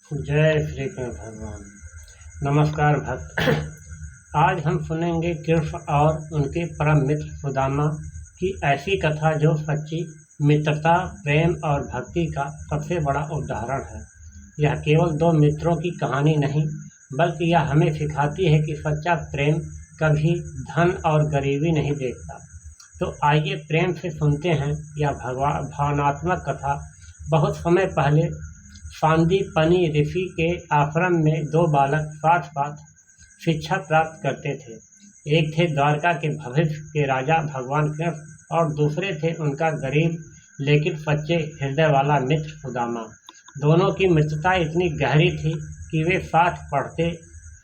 जय श्री कृष्ण भगवान। नमस्कार भक्त। आज हम सुनेंगे कृष्ण और उनके परम मित्र सुदामा की ऐसी कथा जो सच्ची मित्रता, प्रेम और भक्ति का सबसे बड़ा उदाहरण है। यह केवल दो मित्रों की कहानी नहीं, बल्कि यह हमें सिखाती है कि सच्चा प्रेम कभी धन और गरीबी नहीं देखता। तो आइए प्रेम से सुनते हैं यह भावनात्मक कथा। बहुत समय पहले सांदीपनी ऋषि के आश्रम में दो बालक साथ साथ शिक्षा प्राप्त करते थे। एक थे द्वारका के भविष्य के राजा भगवान कृष्ण और दूसरे थे उनका गरीब लेकिन सच्चे हृदय वाला मित्र सुदामा। दोनों की मित्रता इतनी गहरी थी कि वे साथ पढ़ते,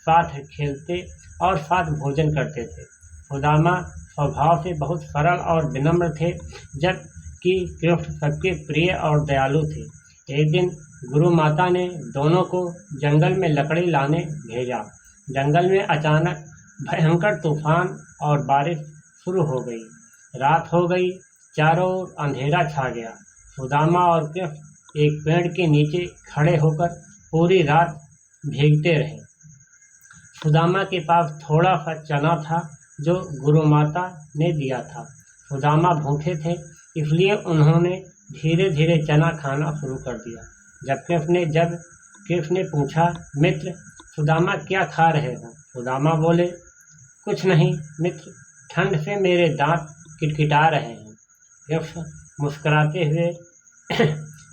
साथ खेलते और साथ भोजन करते थे। सुदामा स्वभाव से बहुत सरल और विनम्र थे, जबकि कृष्ण सबके प्रिय और दयालु थे। एक दिन गुरु माता ने दोनों को जंगल में लकड़ी लाने भेजा। जंगल में अचानक भयंकर तूफान और बारिश शुरू हो गई। रात हो गई, चारों ओर अंधेरा छा गया। सुदामा और कृष्ण एक पेड़ के नीचे खड़े होकर पूरी रात भीगते रहे। सुदामा के पास थोड़ा सा चना था जो गुरु माता ने दिया था। सुदामा भूखे थे, इसलिए उन्होंने धीरे धीरे चना खाना शुरू कर दिया। जब कृष्ण ने पूछा, मित्र सुदामा क्या खा रहे हो? सुदामा बोले, कुछ नहीं मित्र, ठंड से मेरे दांत किटकिटा रहे हैं। कृष्ण मुस्कुराते हुए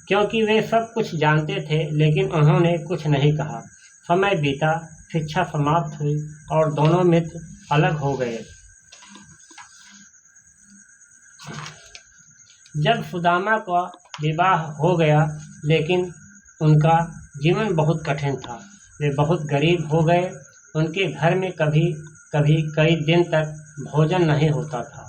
क्योंकि वे सब कुछ जानते थे, लेकिन उन्होंने कुछ नहीं कहा। समय बीता, शिक्षा समाप्त हुई और दोनों मित्र अलग हो गए। जब सुदामा का विवाह हो गया, लेकिन उनका जीवन बहुत कठिन था। वे बहुत गरीब हो गए। उनके घर में कभी कभी कई दिन तक भोजन नहीं होता था।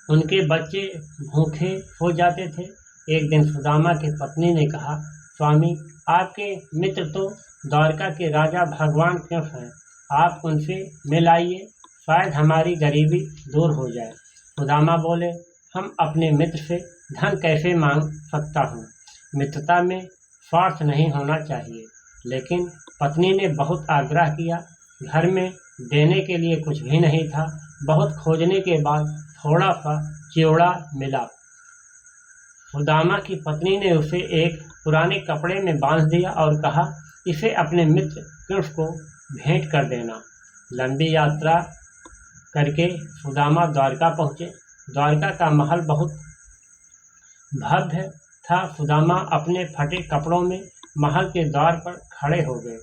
उनके बच्चे भूखे हो जाते थे। एक दिन सुदामा की पत्नी ने कहा, स्वामी, आपके मित्र तो द्वारका के राजा भगवान कृष्ण हैं। आप उनसे मिल आइए, शायद हमारी गरीबी दूर हो जाए। सुदामा बोले, हम अपने मित्र से धन कैसे मांग सकता हूँ? मित्रता में स्वार्थ नहीं होना चाहिए। लेकिन पत्नी ने बहुत आग्रह किया। घर में देने के लिए कुछ भी नहीं था। बहुत खोजने के बाद थोड़ा सा चिवड़ा मिला। सुदामा की पत्नी ने उसे एक पुराने कपड़े में बांध दिया और कहा, इसे अपने मित्र कृष्ण को भेंट कर देना। लंबी यात्रा करके सुदामा द्वारका पहुँचे। द्वारका का महल बहुत भव्य था। सुदामा अपने फटे कपड़ों में महल के द्वार पर खड़े हो गए।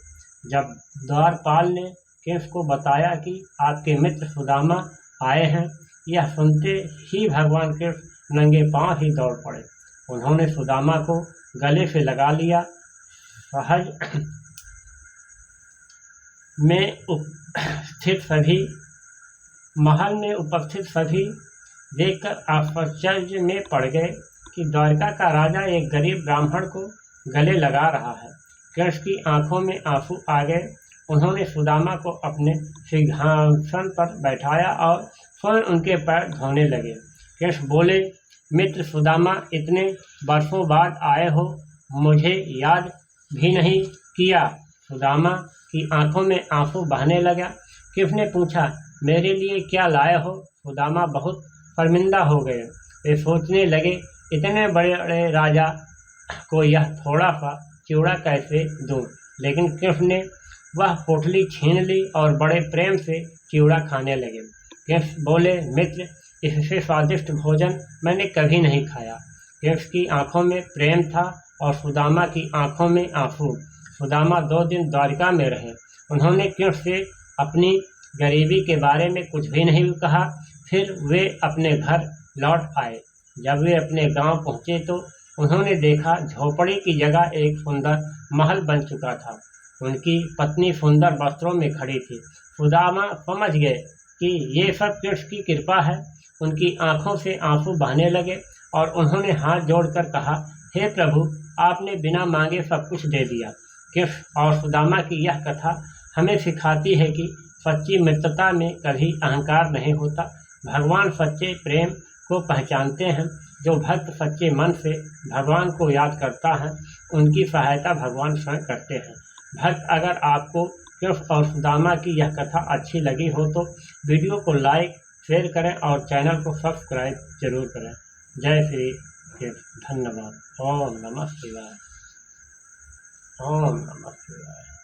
जब द्वारपाल ने कृष्ण को बताया कि आपके मित्र सुदामा आए हैं, यह सुनते ही भगवान कृष्ण नंगे पांव ही दौड़ पड़े। उन्होंने सुदामा को गले से लगा लिया। महल में उपस्थित सभी देखकर आश्चर्य में पड़ गए कि द्वारका का राजा एक गरीब ब्राह्मण को गले लगा रहा है। कृष्ण की आंखों में आंसू आ गए। उन्होंने सुदामा को अपने सिंहासन पर बैठाया और स्वयं उनके पैर धोने लगे। कृष्ण बोले, मित्र सुदामा, इतने वर्षों बाद आए हो, मुझे याद भी नहीं किया। सुदामा की आंखों में आंसू बहने लगा। कृष्ण ने पूछा, मेरे लिए क्या लाए हो? सुदामा बहुत शर्मिंदा हो गए। वे सोचने लगे, इतने बड़े राजा को यह थोड़ा सा चिवड़ा कैसे दूं? लेकिन कृष्ण ने वह पोटली छीन ली और बड़े प्रेम से चिवड़ा खाने लगे। कृष्ण बोले, मित्र, इससे स्वादिष्ट भोजन मैंने कभी नहीं खाया। कृष्ण की आंखों में प्रेम था और सुदामा की आंखों में आंसू। सुदामा 2 दिन द्वारका में रहे। उन्होंने कृष्ण से अपनी गरीबी के बारे में कुछ भी नहीं कहा। फिर वे अपने घर लौट आए। जब वे अपने गांव पहुंचे तो उन्होंने देखा झोपड़ी की जगह एक सुंदर महल बन चुका था। उनकी पत्नी सुंदर वस्त्रों में खड़ी थी। सुदामा समझ गए कि ये सब कृष्ण की कृपा है। उनकी आंखों से आंसू बहने लगे और उन्होंने हाथ जोड़कर कहा, हे प्रभु, आपने बिना मांगे सब कुछ दे दिया। कृष्ण और सुदामा की यह कथा हमें सिखाती है कि सच्ची मित्रता में कभी अहंकार नहीं होता। भगवान सच्चे प्रेम को पहचानते हैं। जो भक्त सच्चे मन से भगवान को याद करता है, उनकी सहायता भगवान स्वयं करते हैं। भक्त, अगर आपको कृष्ण और सुदामा की यह कथा अच्छी लगी हो तो वीडियो को लाइक, शेयर करें और चैनल को सब्सक्राइब जरूर करें। जय श्री कृष्ण। धन्यवाद। ओम नमः शिवाय। ओम नमः शिवाय।